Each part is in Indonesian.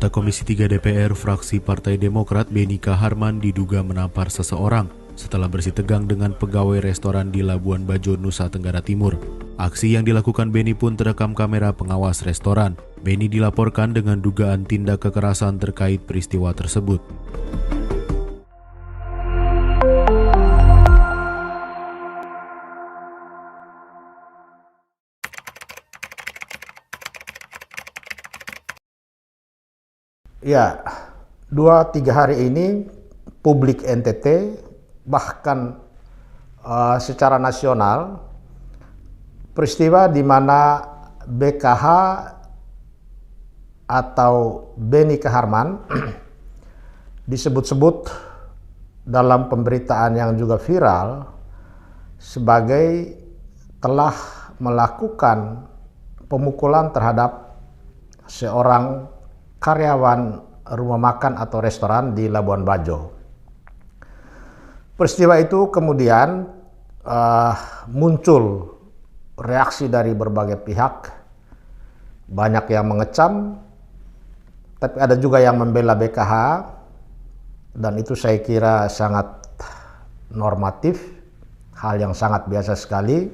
Anggota Komisi 3 DPR fraksi Partai Demokrat Beni Kaharman diduga menampar seseorang setelah bersih tegang dengan pegawai restoran di Labuan Bajo, Nusa Tenggara Timur. Aksi yang dilakukan Beni pun terekam kamera pengawas restoran. Beni dilaporkan dengan dugaan tindak kekerasan terkait peristiwa tersebut. Ya, 2-3 hari ini publik NTT bahkan secara nasional peristiwa di mana BKH atau Beni Kaharman disebut-sebut dalam pemberitaan yang juga viral sebagai telah melakukan pemukulan terhadap seorang karyawan rumah makan atau restoran di Labuan Bajo. Peristiwa itu kemudian muncul reaksi dari berbagai pihak, banyak yang mengecam, tapi ada juga yang membela BKH, dan itu saya kira sangat normatif, hal yang sangat biasa sekali.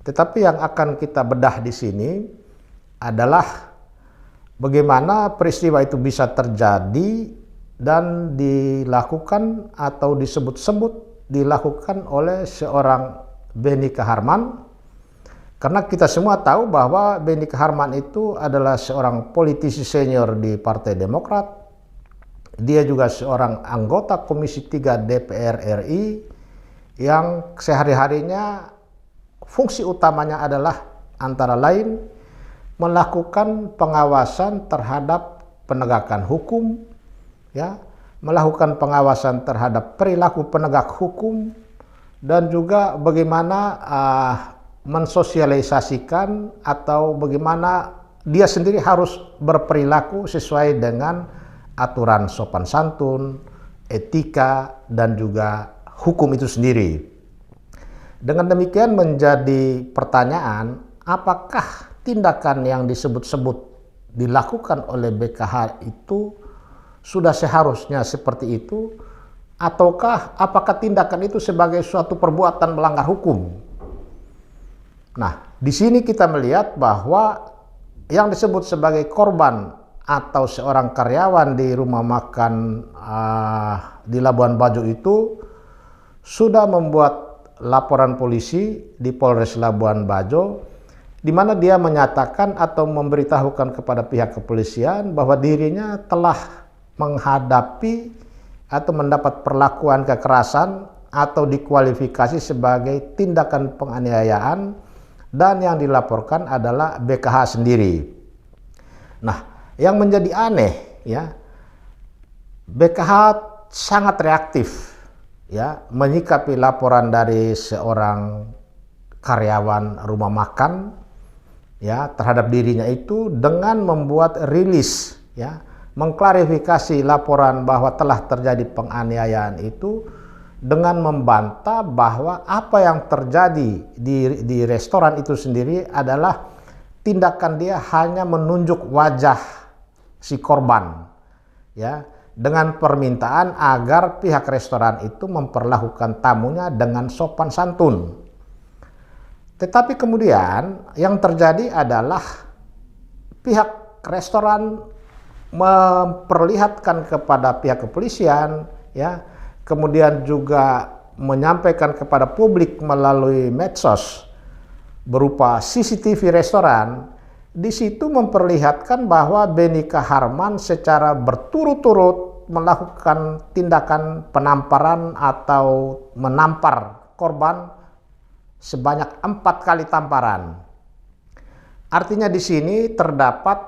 Tetapi yang akan kita bedah di sini adalah bagaimana peristiwa itu bisa terjadi dan dilakukan atau disebut-sebut dilakukan oleh seorang Beni Kaharman. Karena kita semua tahu bahwa Beni Kaharman itu adalah seorang politisi senior di Partai Demokrat. Dia juga seorang anggota Komisi 3 DPR RI yang sehari-harinya fungsi utamanya adalah antara lain melakukan pengawasan terhadap penegakan hukum, ya, melakukan pengawasan terhadap perilaku penegak hukum, dan juga bagaimana mensosialisasikan atau bagaimana dia sendiri harus berperilaku sesuai dengan aturan sopan santun, etika, dan juga hukum itu sendiri. Dengan demikian menjadi pertanyaan, apakah tindakan yang disebut-sebut dilakukan oleh BKH itu sudah seharusnya seperti itu, ataukah apakah tindakan itu sebagai suatu perbuatan melanggar hukum? Nah, di sini kita melihat bahwa yang disebut sebagai korban atau seorang karyawan di rumah makan di Labuan Bajo itu sudah membuat laporan polisi di Polres Labuan Bajo, di mana dia menyatakan atau memberitahukan kepada pihak kepolisian bahwa dirinya telah menghadapi atau mendapat perlakuan kekerasan atau dikualifikasi sebagai tindakan penganiayaan, dan yang dilaporkan adalah BKH sendiri. Nah, yang menjadi aneh, ya, BKH sangat reaktif, ya, menyikapi laporan dari seorang karyawan rumah makan, ya, terhadap dirinya itu dengan membuat rilis, ya, mengklarifikasi laporan bahwa telah terjadi penganiayaan itu dengan membantah bahwa apa yang terjadi di restoran itu sendiri adalah tindakan dia hanya menunjuk wajah si korban, ya, dengan permintaan agar pihak restoran itu memperlakukan tamunya dengan sopan santun. Tetapi kemudian yang terjadi adalah pihak restoran memperlihatkan kepada pihak kepolisian, ya, kemudian juga menyampaikan kepada publik melalui medsos berupa CCTV restoran. Di situ memperlihatkan bahwa Beni Kaharman secara berturut-turut melakukan tindakan penamparan atau menampar korban sebanyak 4 kali tamparan. Artinya di sini terdapat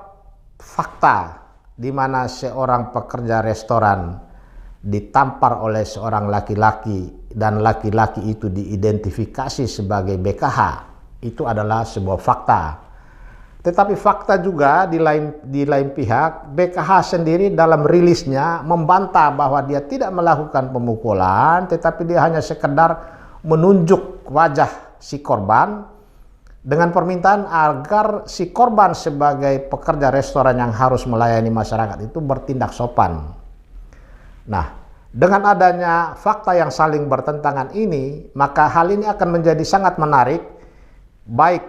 fakta di mana seorang pekerja restoran ditampar oleh seorang laki-laki dan laki-laki itu diidentifikasi sebagai BKH. Itu adalah sebuah fakta. Tetapi fakta juga di lain pihak, BKH sendiri dalam rilisnya membantah bahwa dia tidak melakukan pemukulan, tetapi dia hanya sekedar menunjuk wajah si korban dengan permintaan agar si korban sebagai pekerja restoran yang harus melayani masyarakat itu bertindak sopan. Nah, dengan adanya fakta yang saling bertentangan ini, maka hal ini akan menjadi sangat menarik, baik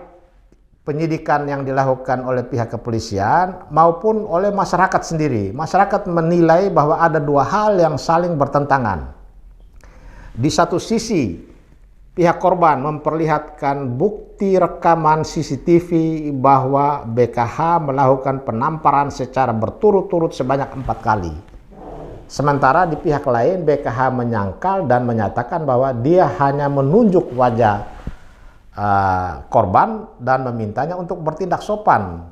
penyidikan yang dilakukan oleh pihak kepolisian maupun oleh masyarakat sendiri. Masyarakat menilai bahwa ada dua hal yang saling bertentangan. Di satu sisi, pihak korban memperlihatkan bukti rekaman CCTV bahwa BKH melakukan penamparan secara berturut-turut sebanyak 4 kali. Sementara di pihak lain BKH menyangkal dan menyatakan bahwa dia hanya menunjuk wajah korban dan memintanya untuk bertindak sopan.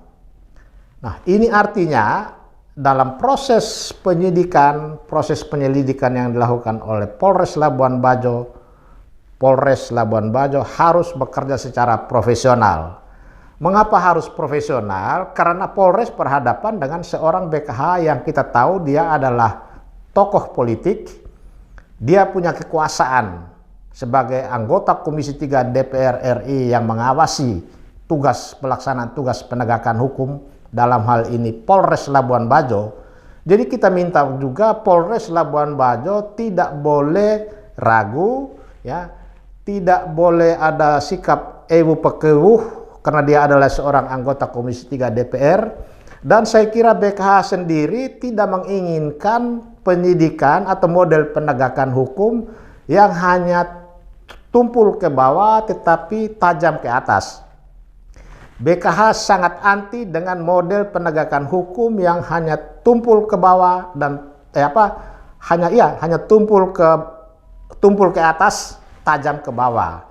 Nah, ini artinya dalam proses penyidikan, proses penyelidikan yang dilakukan oleh Polres Labuan Bajo harus bekerja secara profesional. Mengapa harus profesional? Karena Polres berhadapan dengan seorang BKH yang kita tahu dia adalah tokoh politik, dia punya kekuasaan sebagai anggota Komisi 3 DPR RI yang mengawasi pelaksanaan tugas penegakan hukum, dalam hal ini Polres Labuan Bajo. Jadi kita minta juga Polres Labuan Bajo tidak boleh ragu, ya, tidak boleh ada sikap ewu pekewuh karena dia adalah seorang anggota Komisi 3 DPR. Dan saya kira BKH sendiri tidak menginginkan penyidikan atau model penegakan hukum yang hanya tumpul ke bawah tetapi tajam ke atas. BKH sangat anti dengan model penegakan hukum yang hanya tumpul ke bawah dan hanya tumpul ke atas, tajam ke bawah.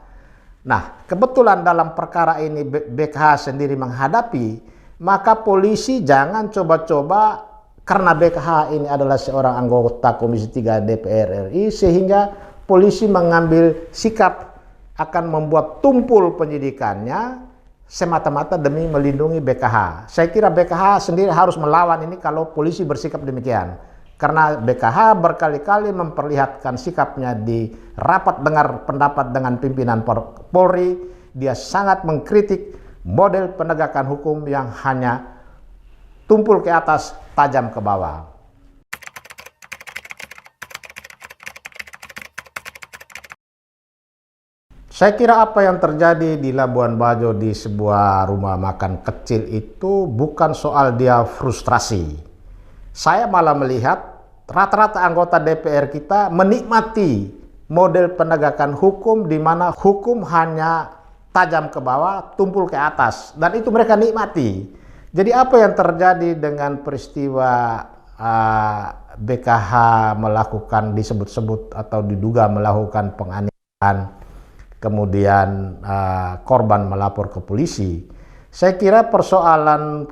Nah, kebetulan dalam perkara ini BKH sendiri menghadapi, maka polisi jangan coba-coba, karena BKH ini adalah seorang anggota Komisi 3 DPR RI, sehingga polisi mengambil sikap akan membuat tumpul penyidikannya semata-mata demi melindungi BKH. Saya kira BKH sendiri harus melawan ini kalau polisi bersikap demikian. Karena BKH berkali-kali memperlihatkan sikapnya di rapat dengar pendapat dengan pimpinan Polri. Dia sangat mengkritik model penegakan hukum yang hanya tumpul ke atas, tajam ke bawah. Saya kira apa yang terjadi di Labuan Bajo di sebuah rumah makan kecil itu bukan soal dia frustrasi. Saya malah melihat rata-rata anggota DPR kita menikmati model penegakan hukum di mana hukum hanya tajam ke bawah, tumpul ke atas, dan itu mereka nikmati. Jadi apa yang terjadi dengan peristiwa BKH melakukan disebut-sebut atau diduga melakukan penganiayaan, kemudian korban melapor ke polisi. Saya kira persoalan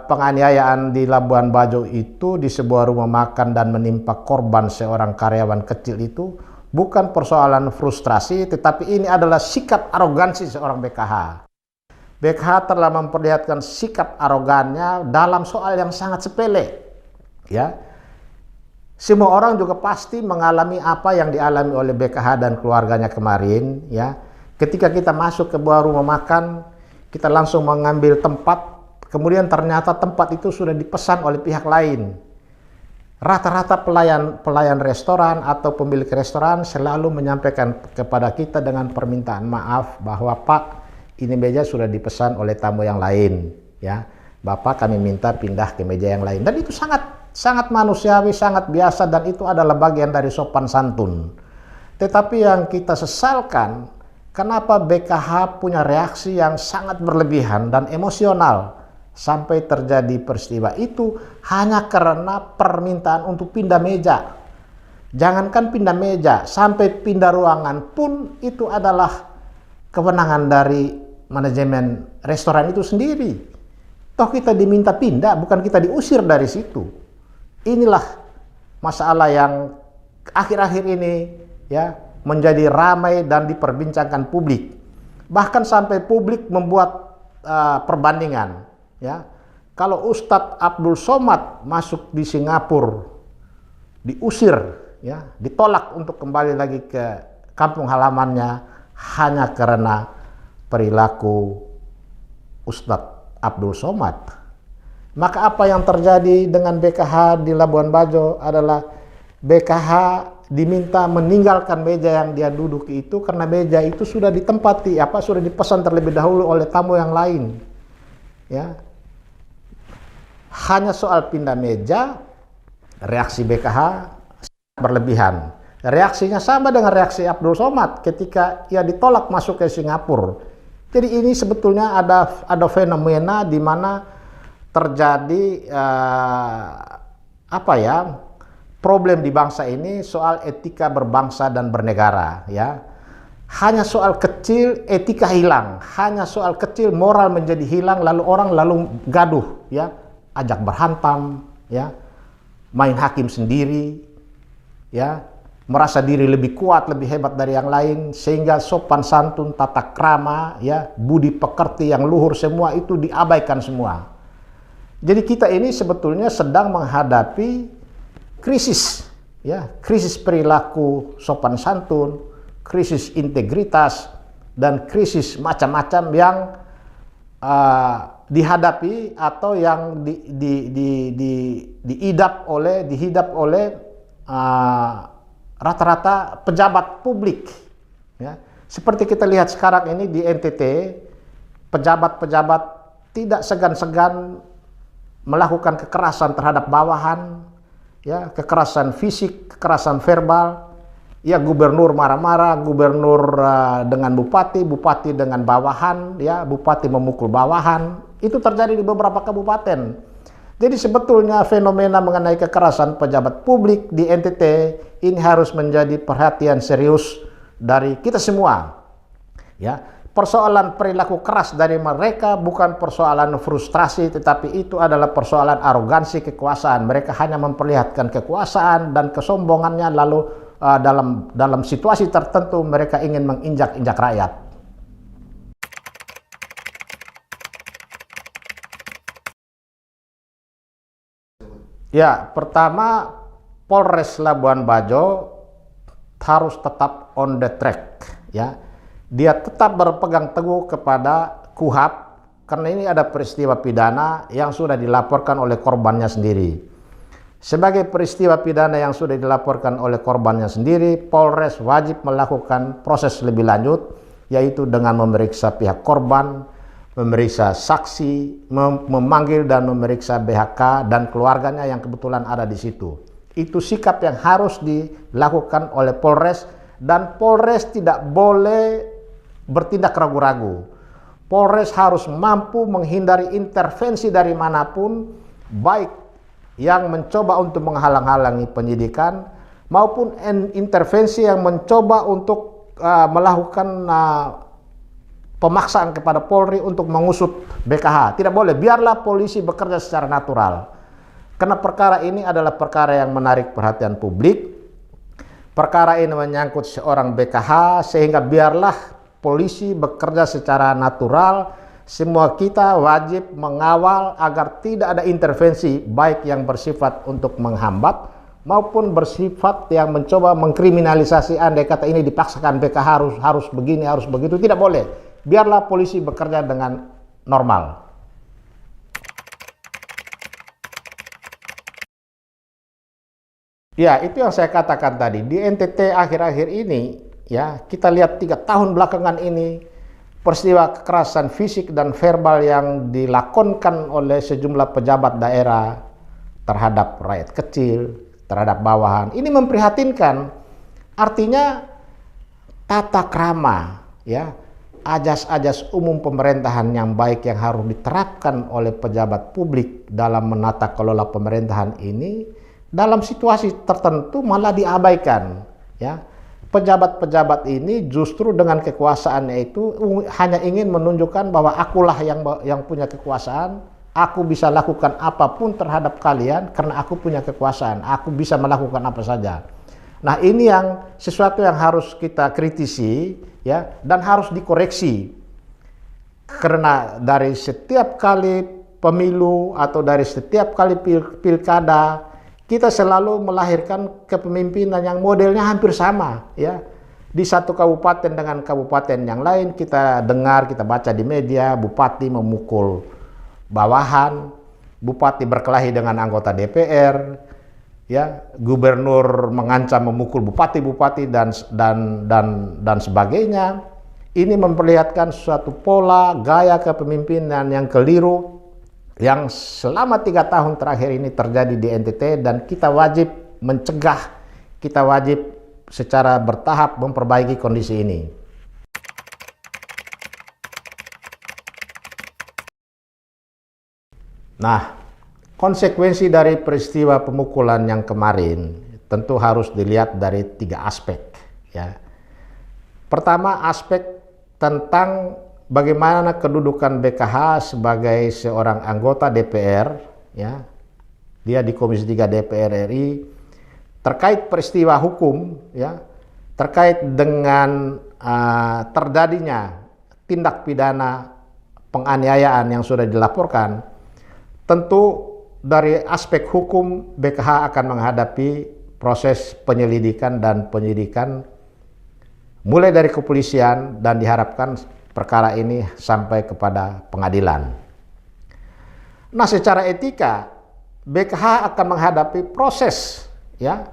penganiayaan di Labuan Bajo itu di sebuah rumah makan dan menimpa korban seorang karyawan kecil itu bukan persoalan frustrasi, tetapi ini adalah sikap arogansi seorang BKH. BKH telah memperlihatkan sikap arogannya dalam soal yang sangat sepele. Ya, semua orang juga pasti mengalami apa yang dialami oleh BKH dan keluarganya kemarin. Ya, ketika kita masuk ke sebuah rumah makan, kita langsung mengambil tempat, kemudian ternyata tempat itu sudah dipesan oleh pihak lain. Rata-rata pelayan restoran atau pemilik restoran selalu menyampaikan kepada kita dengan permintaan maaf bahwa Pak, ini meja sudah dipesan oleh tamu yang lain, ya. Bapak, kami minta pindah ke meja yang lain. Dan itu sangat manusiawi, sangat biasa, dan itu adalah bagian dari sopan santun. Tetapi yang kita sesalkan, kenapa BKH punya reaksi yang sangat berlebihan dan emosional sampai terjadi peristiwa itu hanya karena permintaan untuk pindah meja. Jangankan pindah meja, sampai pindah ruangan pun itu adalah kewenangan dari manajemen restoran itu sendiri. Toh kita diminta pindah, bukan kita diusir dari situ. Inilah masalah yang akhir-akhir ini ya menjadi ramai dan diperbincangkan publik. Bahkan sampai publik membuat perbandingan. Ya, kalau Ustadz Abdul Somad masuk di Singapura, diusir, ya, ditolak untuk kembali lagi ke kampung halamannya hanya karena perilaku Ustadz Abdul Somad, maka apa yang terjadi dengan BKH di Labuan Bajo adalah BKH diminta meninggalkan meja yang dia duduk itu karena meja itu sudah ditempati, sudah dipesan terlebih dahulu oleh tamu yang lain. Ya, hanya soal pindah meja, reaksi BKH berlebihan. Reaksinya sama dengan reaksi Abdul Somad ketika ia ditolak masuk ke Singapura. Jadi ini sebetulnya ada fenomena di mana terjadi problem di bangsa ini soal etika berbangsa dan bernegara, ya. Hanya soal kecil etika hilang, hanya soal kecil moral menjadi hilang, lalu orang gaduh, ya, ajak berhantam, ya, main hakim sendiri, ya, merasa diri lebih kuat, lebih hebat dari yang lain, sehingga sopan santun, tata krama, ya, budi pekerti yang luhur semua itu diabaikan semua. Jadi kita ini sebetulnya sedang menghadapi krisis, ya, krisis perilaku sopan santun, krisis integritas, dan krisis macam-macam yang dihadapi atau yang dihidap oleh rata-rata pejabat publik, ya. Seperti kita lihat sekarang ini di NTT, pejabat-pejabat tidak segan-segan melakukan kekerasan terhadap bawahan, ya, kekerasan fisik, kekerasan verbal. Ya, gubernur marah-marah, gubernur dengan bupati, bupati dengan bawahan, ya, bupati memukul bawahan. Itu terjadi di beberapa kabupaten. Jadi sebetulnya fenomena mengenai kekerasan pejabat publik di NTT ini harus menjadi perhatian serius dari kita semua. Ya, persoalan perilaku keras dari mereka bukan persoalan frustrasi, tetapi itu adalah persoalan arogansi kekuasaan. Mereka hanya memperlihatkan kekuasaan dan kesombongannya, lalu dalam situasi tertentu mereka ingin menginjak-injak rakyat. Ya, pertama, Polres Labuan Bajo harus tetap on the track, ya. Dia tetap berpegang teguh kepada KUHP karena ini ada peristiwa pidana yang sudah dilaporkan oleh korbannya sendiri. Sebagai peristiwa pidana yang sudah dilaporkan oleh korbannya sendiri, Polres wajib melakukan proses lebih lanjut, yaitu dengan memeriksa pihak korban, memeriksa saksi, memanggil dan memeriksa BHK dan keluarganya yang kebetulan ada di situ. Itu sikap yang harus dilakukan oleh Polres, dan Polres tidak boleh bertindak ragu-ragu. Polres harus mampu menghindari intervensi dari manapun, baik yang mencoba untuk menghalang-halangi penyidikan maupun intervensi yang mencoba untuk melakukan pemaksaan kepada Polri untuk mengusut BKH. Tidak boleh, biarlah polisi bekerja secara natural. Karena perkara ini adalah perkara yang menarik perhatian publik. Perkara ini menyangkut seorang BKH, sehingga biarlah polisi bekerja secara natural. Semua kita wajib mengawal agar tidak ada intervensi, baik yang bersifat untuk menghambat maupun bersifat yang mencoba mengkriminalisasi. Andai kata ini dipaksakan BKH harus begini, harus begitu, tidak boleh. Biarlah polisi bekerja dengan normal. Ya, itu yang saya katakan tadi. Di NTT akhir-akhir ini, ya, kita lihat 3 tahun belakangan ini, peristiwa kekerasan fisik dan verbal yang dilakonkan oleh sejumlah pejabat daerah terhadap rakyat kecil, terhadap bawahan, ini memprihatinkan. Artinya tata krama, ya, ajas-ajas umum pemerintahan yang baik yang harus diterapkan oleh pejabat publik dalam menata kelola pemerintahan ini dalam situasi tertentu malah diabaikan, ya. Pejabat-pejabat ini justru dengan kekuasaannya itu hanya ingin menunjukkan bahwa akulah yang punya kekuasaan, aku bisa lakukan apapun terhadap kalian karena aku punya kekuasaan, aku bisa melakukan apa saja. Nah, ini yang sesuatu yang harus kita kritisi, ya, dan harus dikoreksi. Karena dari setiap kali pemilu atau dari setiap kali pilkada, kita selalu melahirkan kepemimpinan yang modelnya hampir sama, ya. Di satu kabupaten dengan kabupaten yang lain kita dengar, kita baca di media, bupati memukul bawahan, bupati berkelahi dengan anggota DPR, ya, gubernur mengancam memukul bupati-bupati dan sebagainya. Ini memperlihatkan suatu pola gaya kepemimpinan yang keliru yang selama 3 tahun terakhir ini terjadi di NTT, dan kita wajib mencegah, kita wajib secara bertahap memperbaiki kondisi ini. Nah, konsekuensi dari peristiwa pemukulan yang kemarin tentu harus dilihat dari 3 aspek, ya. Pertama, aspek tentang bagaimana kedudukan BKH sebagai seorang anggota DPR, ya. Dia di Komisi 3 DPR RI terkait peristiwa hukum, ya, terkait dengan terjadinya tindak pidana penganiayaan yang sudah dilaporkan. Tentu dari aspek hukum BKH akan menghadapi proses penyelidikan dan penyidikan mulai dari kepolisian, dan diharapkan perkara ini sampai kepada pengadilan. Nah, secara etika BKH akan menghadapi proses, ya,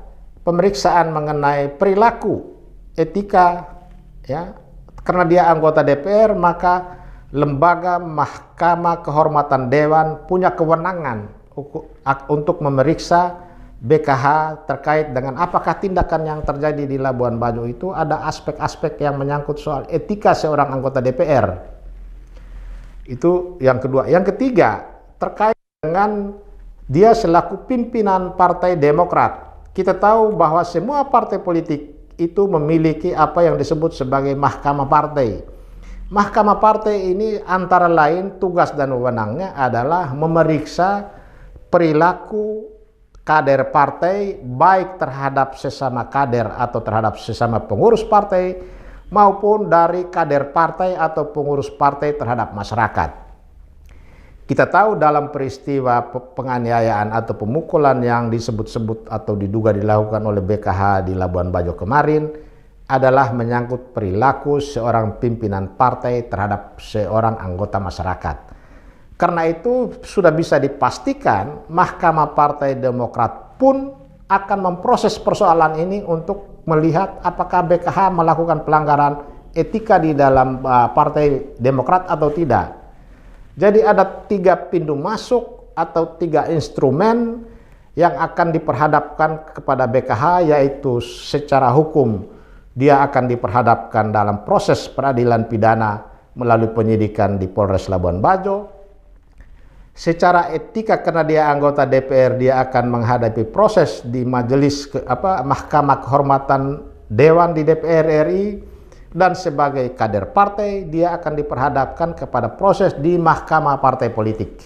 pemeriksaan mengenai perilaku etika, ya, karena dia anggota DPR, maka lembaga Mahkamah Kehormatan Dewan punya kewenangan untuk memeriksa BKH terkait dengan apakah tindakan yang terjadi di Labuan Bajo itu ada aspek-aspek yang menyangkut soal etika seorang anggota DPR. Itu yang kedua. Yang ketiga, terkait dengan dia selaku pimpinan Partai Demokrat. Kita tahu bahwa semua partai politik itu memiliki apa yang disebut sebagai mahkamah partai. Mahkamah partai ini antara lain tugas dan wewenangnya adalah memeriksa perilaku kader partai, baik terhadap sesama kader atau terhadap sesama pengurus partai, maupun dari kader partai atau pengurus partai terhadap masyarakat. Kita tahu dalam peristiwa penganiayaan atau pemukulan yang disebut-sebut atau diduga dilakukan oleh BKH di Labuan Bajo kemarin adalah menyangkut perilaku seorang pimpinan partai terhadap seorang anggota masyarakat. Karena itu sudah bisa dipastikan Mahkamah Partai Demokrat pun akan memproses persoalan ini untuk melihat apakah BKH melakukan pelanggaran etika di dalam Partai Demokrat atau tidak. Jadi ada 3 pintu masuk atau 3 instrumen yang akan diperhadapkan kepada BKH, yaitu secara hukum dia akan diperhadapkan dalam proses peradilan pidana melalui penyidikan di Polres Labuan Bajo. Secara etika karena dia anggota DPR, dia akan menghadapi proses di majelis Mahkamah Kehormatan Dewan di DPR RI, dan sebagai kader partai dia akan diperhadapkan kepada proses di Mahkamah Partai Politik.